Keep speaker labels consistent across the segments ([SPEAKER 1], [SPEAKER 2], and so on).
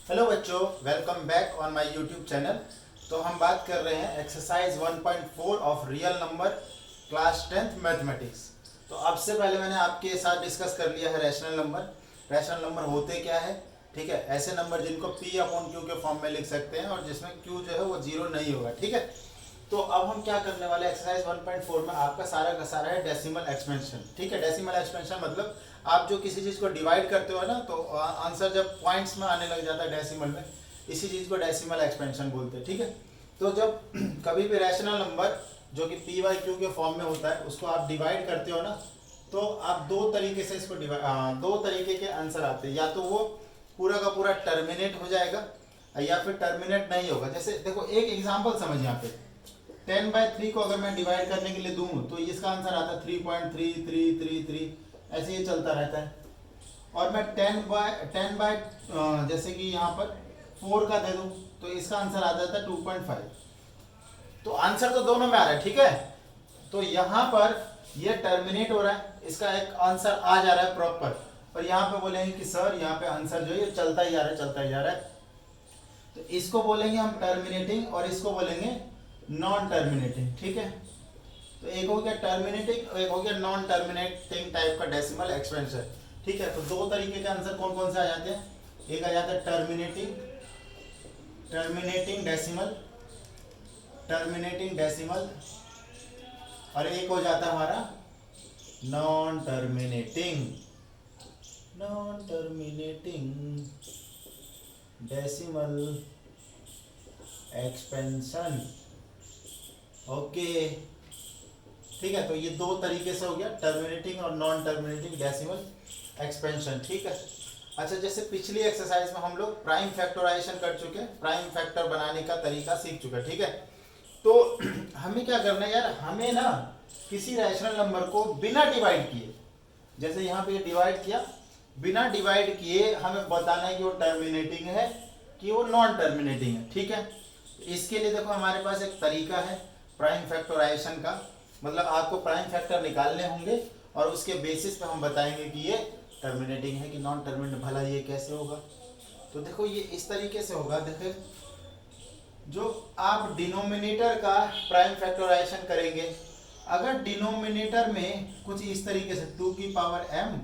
[SPEAKER 1] Hello बच्चों, welcome back on my YouTube channel. तो हम बात कर रहे हैं exercise 1.4 of real number class 10th mathematics. तो अब से पहले मैंने आपके साथ डिस्कस कर लिया है रैशनल नंबर। रैशनल नंबर होते क्या है, ठीक है। ऐसे नंबर जिनको P अपॉन Q के फॉर्म में लिख सकते हैं और जिसमें Q जो है वो जीरो नहीं होगा, ठीक है। तो अब हम क्या करने वाले, एक्सरसाइज 1.4 में आपका सारा का सारा है डेसिमल एक्सपेंशन, ठीक है। डेसिमल एक्सपेंशन मतलब आप जो किसी चीज़ को डिवाइड करते हो ना, तो आंसर जब पॉइंट्स में आने लग जाता है डेसिमल में, इसी चीज़ को डेसिमल एक्सपेंशन बोलते हैं, ठीक है। तो जब कभी भी रैशनल नंबर जो कि P बाई Q के फॉर्म में होता है उसको आप डिवाइड करते हो ना, तो आप दो तरीके से इसको दो तरीके के आंसर आते हैं। या तो वो पूरा का पूरा टर्मिनेट हो जाएगा या फिर टर्मिनेट नहीं होगा। जैसे देखो एक एग्जांपल समझ यहाँ पे, 10/3 को अगर मैं डिवाइड करने के लिए दूं तो इसका आंसर आता है 3.3333, ऐसे ही चलता रहता है। और मैं 10 बाय जैसे कि यहाँ पर 4 का दे दूं तो इसका आंसर आ जाता है 2.5। तो आंसर तो दोनों में आ रहा है, ठीक है। तो यहाँ पर ये टर्मिनेट हो रहा है, इसका एक आंसर आ जा रहा है प्रॉपर। और यहाँ पे बोलेंगे कि सर यहाँ पे आंसर जो है ये चलता ही जा रहा है, चलता ही जा रहा है। तो इसको बोलेंगे हम टर्मिनेटिंग और इसको बोलेंगे नॉन टर्मिनेटिंग, ठीक है। तो एक हो गया टर्मिनेटिंग और एक हो गया नॉन टर्मिनेटिंग टाइप का डेसिमल एक्सपेंशन, ठीक है। तो दो तरीके के आंसर कौन कौन से आ जाते हैं, एक आ जाता है टर्मिनेटिंग डेसिमल और एक हो जाता है हमारा non terminating decimal expansion. Okay, ठीक है। तो ये दो तरीके से हो गया, टर्मिनेटिंग और नॉन टर्मिनेटिंग डेसिमल एक्सपेंशन, ठीक है। अच्छा, जैसे पिछली एक्सरसाइज में हम लोग प्राइम फैक्टराइजेशन कर चुके हैं, प्राइम फैक्टर बनाने का तरीका सीख चुके हैं, ठीक है। तो हमें क्या करना है यार, हमें ना किसी रैशनल नंबर को बिना डिवाइड किए, जैसे यहाँ पे डिवाइड किया, बिना डिवाइड किए हमें बताना है कि वो टर्मिनेटिंग है कि वो नॉन टर्मिनेटिंग है, ठीक है। इसके लिए देखो हमारे पास एक तरीका है प्राइम फैक्टराइजेशन का, मतलब आपको प्राइम फैक्टर निकालने होंगे और उसके बेसिस पे हम बताएंगे कि ये टर्मिनेटिंग है कि नॉन टर्मिनेटिंग। भला ये कैसे होगा, तो देखो ये इस तरीके से होगा। देखो जो आप डिनोमिनेटर का प्राइम फैक्टराइजेशन करेंगे, अगर डिनोमिनेटर में कुछ इस तरीके से 2 की पावर m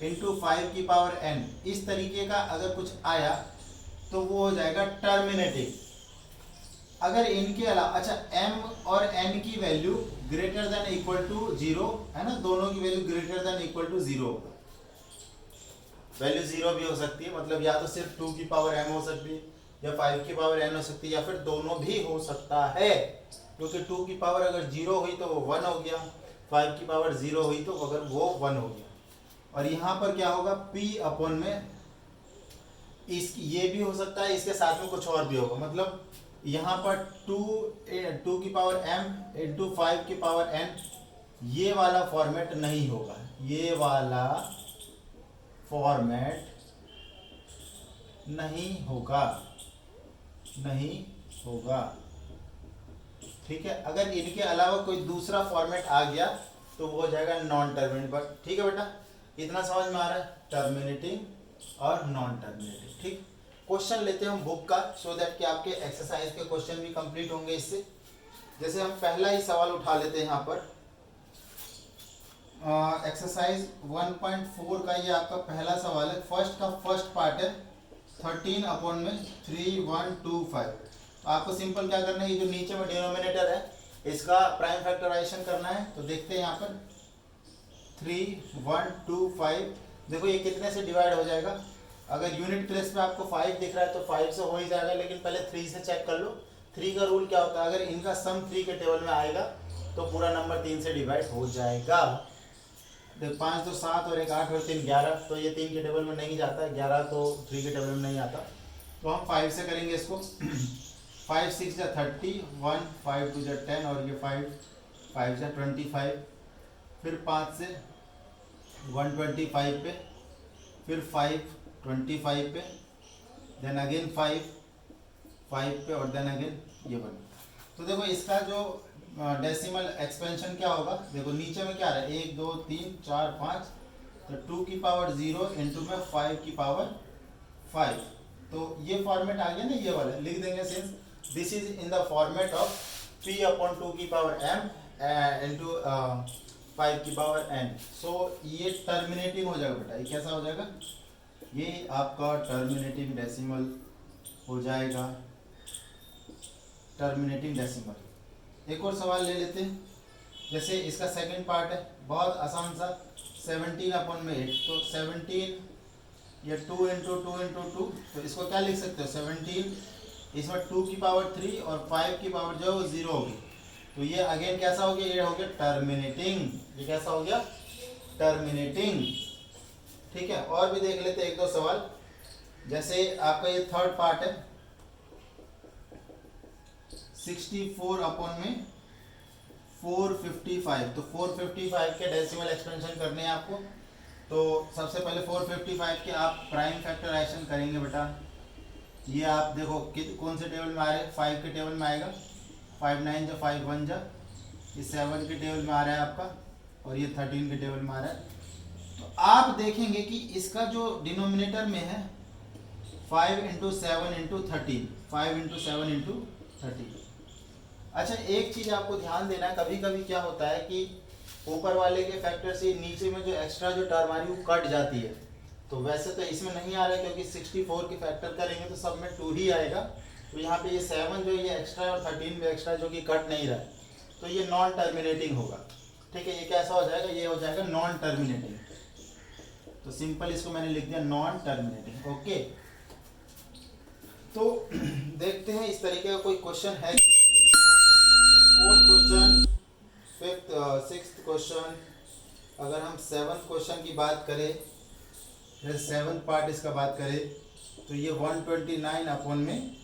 [SPEAKER 1] इंटू 5 की पावर n इस तरीके का अगर कुछ आया तो वो हो जाएगा टर्मिनेटिंग। अगर इनके अलावा, अच्छा, m और n की value greater than equal to 0 है ना, दोनों की value greater than equal to 0, value 0 भी हो सकती है, मतलब या तो सिर्फ 2 की पावर m हो सकती है या 5 की पावर n हो सकती है या फिर दोनों भी हो सकता है। क्योंकि 2 की पावर अगर 0 हुई तो वो 1 हो गया, 5 की पावर 0 हुई तो अगर वो 1 हो गया। और यहाँ पर क्या होगा, p अपॉन में इस ये भी हो सकता है, इसके साथ में कुछ और भी होगा। मतलब यहाँ पर 2 की पावर m इंटू 5 की पावर n, ये वाला फॉर्मेट नहीं होगा, ये वाला फॉर्मेट नहीं होगा, ठीक है। अगर इनके अलावा कोई दूसरा फॉर्मेट आ गया तो वो हो जाएगा नॉन टर्मिनेटिंग पर, ठीक है बेटा। इतना समझ में आ रहा है, टर्मिनेटिंग और नॉन टर्मिनेटिंग, ठीक। क्वेश्चन लेते हैं हम बुक का, सो दैट कि आपके एक्सरसाइज के क्वेश्चन भी कंप्लीट होंगे इससे। जैसे हम पहला ही सवाल उठा लेते हैं यहाँ पर, एक्सरसाइज 1.4 का ये आपका पहला सवाल है। फर्स्ट पार्ट है 13 अपॉन में 3125। तो आपको सिंपल क्या करना है, ये जो नीचे में डिनोमिनेटर है इसका प्राइम फैक्टराइजेशन करना है। तो देखते हैं यहाँ पर 3125, देखो ये कितने से डिवाइड हो जाएगा। अगर यूनिट प्लेस पे आपको 5 दिख रहा है तो 5 से हो ही जाएगा, लेकिन पहले 3 से चेक कर लो। 3 का रूल क्या होता है, अगर इनका सम 3 के टेबल में आएगा तो पूरा नंबर 3 से डिवाइड हो जाएगा। देख 5 तो 7 और 1 8 और 3 11, तो ये 3 के टेबल में नहीं जाता, 11 तो 3 के टेबल में नहीं आता। तो हम 5 से करेंगे इसको। 5 6 जा 30, 1 5 2 जा 10 और ये 5 जा 25। फिर 5 से 125 पे, फिर 5 25 पे, देन अगेन 5 पे और देन अगेन ये 1। तो देखो इसका जो डेसिमल एक्सपेंशन क्या होगा, देखो नीचे में क्या है 1 2 3 4 5, तो 2 की पावर 0 इंटू में 5 की पावर 5 तो ये फॉर्मेट आ गया ना, ये वाला लिख देंगे since this is in the format of p upon 2 की पावर m इनटू 5 की पावर n। सो ये टर्मिनेटिंग हो जाएगा बेटा, ये कैसा हो जाएगा, ये आपका टर्मिनेटिंग डेसिमल हो जाएगा, टर्मिनेटिंग डेसिमल। एक और सवाल ले लेते हैं, जैसे इसका सेकंड पार्ट है, बहुत आसान सा, 17 अपॉन में 8, तो 17 या 2 इंटू 2, तो इसको क्या लिख सकते हो 17, इसमें 2 की पावर 3 और 5 की पावर जो है वो 0 होगी, तो ये अगेन कैसा हो गया, ये हो गया टर्मिनेटिंग, ये कैसा हो गया टर्मिनेटिंग। ठीक है, और भी देख लेते हैं एक दो सवाल, जैसे आपका ये थर्ड पार्ट है, 64 अपॉन में 455, तो 455 के डेसिमल एक्सपेंशन करने हैं आपको। तो सबसे पहले 455 के आप प्राइम फैक्टराइजेशन करेंगे बेटा, ये आप देखो कौन से टेबल में आ रहे हैं, 5 के टेबल में आएगा, 5 9 जा 5 1 जा, ये 7 के टेबल में आ रहा है आपका, और ये 13 के टेबल में आ रहा है। तो आप देखेंगे कि इसका जो डिनोमिनेटर में है 5 इंटू 7 इंटू 13, 5 इंटू 7 इंटू 13। अच्छा, एक चीज आपको ध्यान देना है, कभी कभी क्या होता है कि ऊपर वाले के फैक्टर से नीचे में जो एक्स्ट्रा जो टर्म आ रही है वो कट जाती है, तो वैसे तो इसमें नहीं आ रहा है क्योंकि 64 की फैक्टर करेंगे तो सब में 2 ही आएगा, तो यहाँ पे ये 7 जो ये एक्स्ट्रा और 13 भी एक्स्ट्रा जो कि कट नहीं रहा है, तो ये नॉन टर्मिनेटिंग होगा। ठीक है, ये कैसा हो जाएगा, ये हो जाएगा नॉन टर्मिनेटिंग, तो सिंपल इसको मैंने लिख दिया नॉन टर्मिनेटिंग। ओके, तो देखते हैं इस तरीके का कोई क्वेश्चन है। Fourth question, fifth, sixth question, अगर हम सेवन्थ क्वेश्चन की बात करें, फिर सेवन्थ पार्ट इसका बात करें, तो ये 129 अपॉन में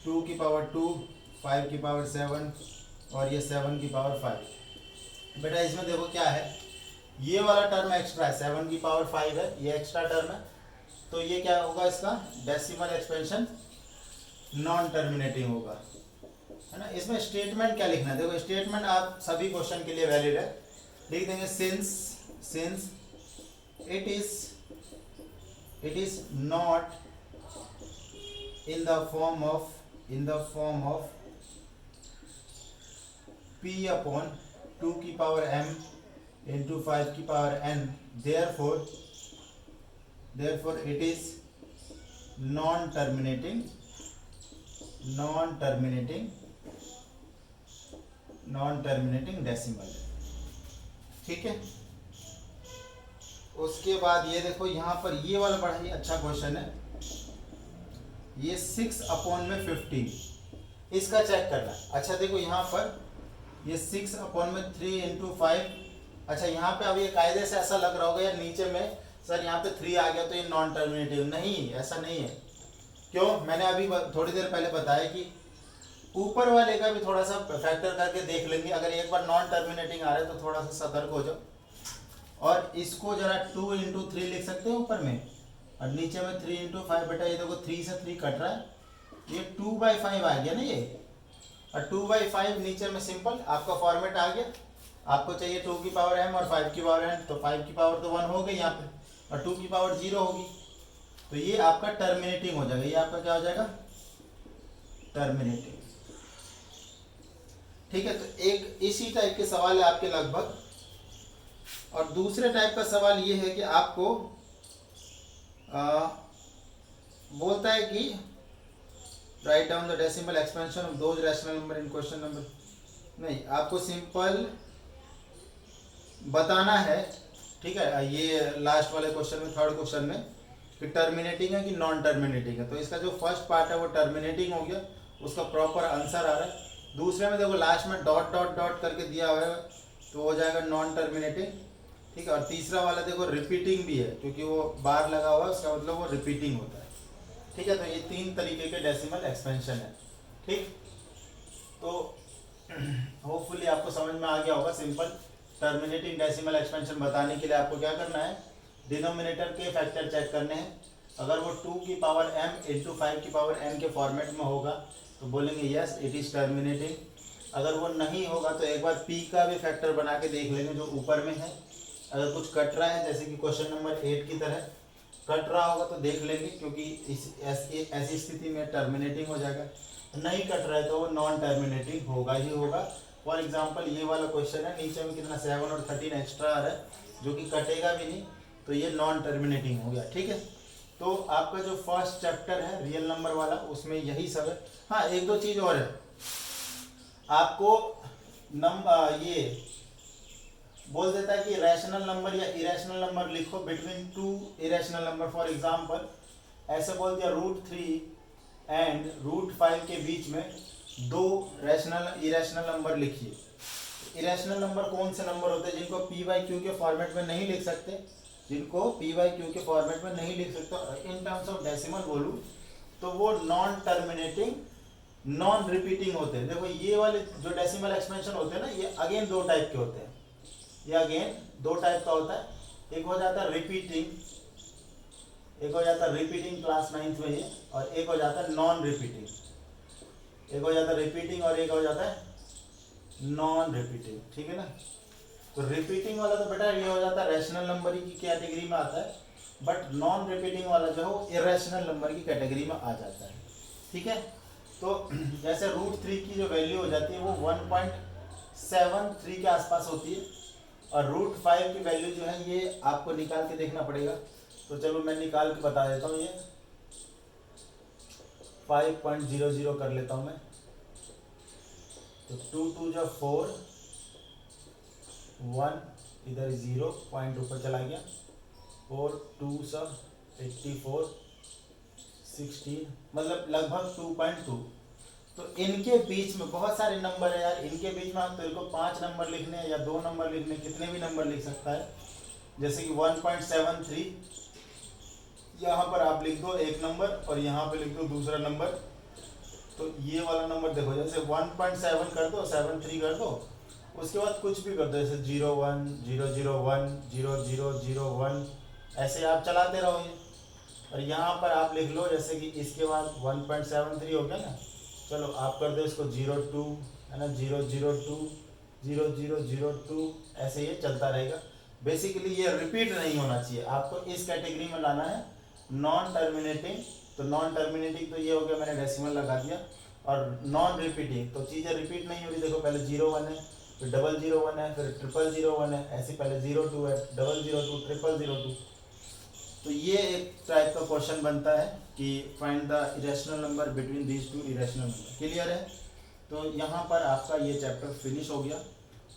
[SPEAKER 1] 2 की पावर 2, 5 की पावर 7 और ये 7 की पावर 5। बेटा इसमें देखो क्या है, ये वाला टर्म एक्स्ट्रा है, 7 की पावर 5 है, ये एक्स्ट्रा टर्म है, तो ये क्या होगा, इसका डेसिमल एक्सपेंशन नॉन टर्मिनेटिंग होगा, है ना। इसमें स्टेटमेंट क्या लिखना है, देखो स्टेटमेंट आप सभी क्वेश्चन के लिए वैलिड है, लिख देंगे since it is not in the form of p upon 2 की पावर m into 5 की power n, therefore it is non terminating decimal. ठीक है, उसके बाद ये देखो यहाँ पर ये वाला बड़ा ही अच्छा क्वेश्चन है, ये 6 अपॉन में 15, इसका चेक करना है। अच्छा देखो यहाँ पर ये 6 अपॉन में 3 इंटू 5, अच्छा यहाँ पे अब ये कायदे से ऐसा लग रहा होगा यार नीचे में सर यहाँ पे 3 आ गया तो ये नॉन टर्मिनेटिव, नहीं ऐसा नहीं है। क्यों, मैंने अभी थोड़ी देर पहले बताया कि ऊपर वाले का भी थोड़ा सा फैक्टर करके देख लेंगे, अगर एक बार नॉन टर्मिनेटिंग आ रहा है तो थोड़ा सा सतर्क हो जाओ, और इसको जरा 2 इंटू 3 लिख सकते हो ऊपर में, और नीचे में 3 इंटू 5, बेटा ये देखो 3 से 3 कट रहा है, ये 2/5 आ गया ना ये, और 2/5 नीचे में सिंपल आपका फॉर्मेट आ गया, आपको चाहिए 2 की पावर m और 5 की पावर n, तो 5 की पावर तो 1 हो गई यहाँ पे, और 2 की पावर 0 होगी, तो ये आपका टर्मिनेटिंग हो जाएगा, ये आपका क्या हो जाएगा टर्मिनेटिंग। ठीक है, तो एक इसी टाइप के सवाल है आपके लगभग, और दूसरे टाइप का सवाल ये है कि आपको बोलता है कि write down the decimal expansion of those rational number in question number, नहीं आपको सिंपल बताना है। ठीक है, ये लास्ट वाले क्वेश्चन में, थर्ड क्वेश्चन में, कि टर्मिनेटिंग है कि नॉन टर्मिनेटिंग है, तो इसका जो फर्स्ट पार्ट है वो टर्मिनेटिंग हो गया, उसका प्रॉपर आंसर आ रहा है। दूसरे में देखो लास्ट में डॉट डॉट डॉट करके दिया हुआ है, तो हो जाएगा नॉन टर्मिनेटिंग। ठीक है, और तीसरा वाला देखो रिपीटिंग भी है, क्योंकि वो बार लगा हुआ है, उसका मतलब वो रिपीटिंग होता है। ठीक है, तो ये 3 तरीके के डेसिमल एक्सपेंशन है। ठीक, तो होपफुली आपको समझ में आ गया होगा। सिंपल टर्मिनेटिंग डेसिमल एक्सपेंशन बताने के लिए आपको क्या करना है, डिनोमिनेटर के फैक्टर चेक करने हैं, अगर वो 2 की पावर m इंटू 5 की पावर n के फॉर्मेट में होगा तो बोलेंगे यस इट इज़ टर्मिनेटिंग, अगर वो नहीं होगा तो एक बार p का भी फैक्टर बना के देख लेंगे जो ऊपर में है, अगर कुछ कट रहा है जैसे कि क्वेश्चन नंबर 8 की तरह, कट रहा होगा तो देख लेंगे, क्योंकि ऐसी स्थिति में टर्मिनेटिंग हो जाएगा। नहीं कट रहा है तो वो नॉन टर्मिनेटिंग होगा ही होगा। फॉर एग्जांपल ये वाला क्वेश्चन है, नीचे में कितना 7 और 13 एक्स्ट्रा आ रहा है, जो कि कटेगा भी नहीं, तो ये नॉन टर्मिनेटिंग हो गया। ठीक है, तो आपका जो फर्स्ट चैप्टर है रियल नंबर वाला, उसमें यही सब है। हाँ, एक दो चीज और है, आपको ये बोल देता है कि रैशनल नंबर या इरेशनल नंबर लिखो between two irrational number. For example ऐसे बोल दिया √3 एंड √5 के बीच में दो इरेशनल नंबर लिखिए। इरेशनल नंबर कौन से नंबर होते हैं जिनको p/q के फॉर्मेट में नहीं लिख सकते, जिनको p/q के फॉर्मेट में नहीं लिख सकते इन टर्म्स ऑफ डेसिमल बोलूं तो वो नॉन टर्मिनेटिंग नॉन रिपीटिंग होते हैं। देखो ये वाले जो डेसिमल एक्सपेंशन होते हैं ना, ये अगेन दो टाइप के होते हैं। ये अगेन दो टाइप का होता है, एक हो जाता है रिपीटिंग, एक हो जाता है रिपीटिंग क्लास 9th में ये, और एक हो जाता है नॉन रिपीटिंग। एक हो जाता है रिपीटिंग और एक हो जाता है नॉन रिपीटिंग। ठीक है ना, तो रिपीटिंग वाला तो बेटा ये हो जाता है रैशनल नंबर की कैटेगरी में आता है, बट नॉन रिपीटिंग वाला जो है वो इरेशनल नंबर की कैटेगरी में आ जाता है। ठीक है, तो जैसे √3 की जो वैल्यू हो जाती है वो 1.73 के आसपास होती है, और √5 की वैल्यू जो है ये आपको निकाल के देखना पड़ेगा। तो चलो मैं निकाल के बता देता हूँ, ये 5.00 कर लेता हूँ मैं। तो 2 2 जो 4, 1 इधर 0 पॉइंट ऊपर चला गया, 4 2 सब 84, 16 मतलब लगभग 2.2। तो इनके बीच में बहुत सारे नंबर है यार, इनके बीच में आप तेरे को 5 नंबर लिखने हैं या 2 नंबर लिखने, कितने भी नंबर लिख सकता है। जैसे कि 1.73 यहाँ पर आप लिख दो एक नंबर, और यहाँ पे लिख दो दूसरा नंबर। तो ये वाला नंबर देखो, जैसे 1.7 कर दो, 73 कर दो, उसके बाद कुछ भी कर दो, जैसे 01 001 0001, ऐसे आप चलाते रहोगे। और यहाँ पर आप लिख लो जैसे कि इसके बाद 1.73 हो गया ना, चलो आप कर दो इसको 02 है ना, 002 0002, ऐसे ये चलता रहेगा। बेसिकली ये रिपीट नहीं होना चाहिए, आपको इस कैटेगरी में लाना है नॉन टर्मिनेटिंग। तो नॉन टर्मिनेटिंग तो ये हो गया, मैंने डेसिमल लगा दिया। और नॉन रिपीटिंग तो चीज़ें रिपीट नहीं हो रही, देखो पहले 01 है, फिर 001 है, फिर 0001 है, ऐसे पहले 02 है, 002 0002। तो ये एक टाइप का क्वेश्चन बनता है कि find the irrational number between these two irrational number. Clear है, तो यहाँ पर आपका ये चैप्टर फिनिश हो गया।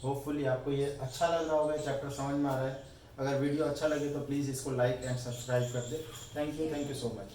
[SPEAKER 1] होपफुली आपको ये अच्छा लग रहा होगा, चैप्टर समझ में आ रहा है। अगर वीडियो अच्छा लगे तो प्लीज़ इसको लाइक एंड सब्सक्राइब कर दे। Thank you so much.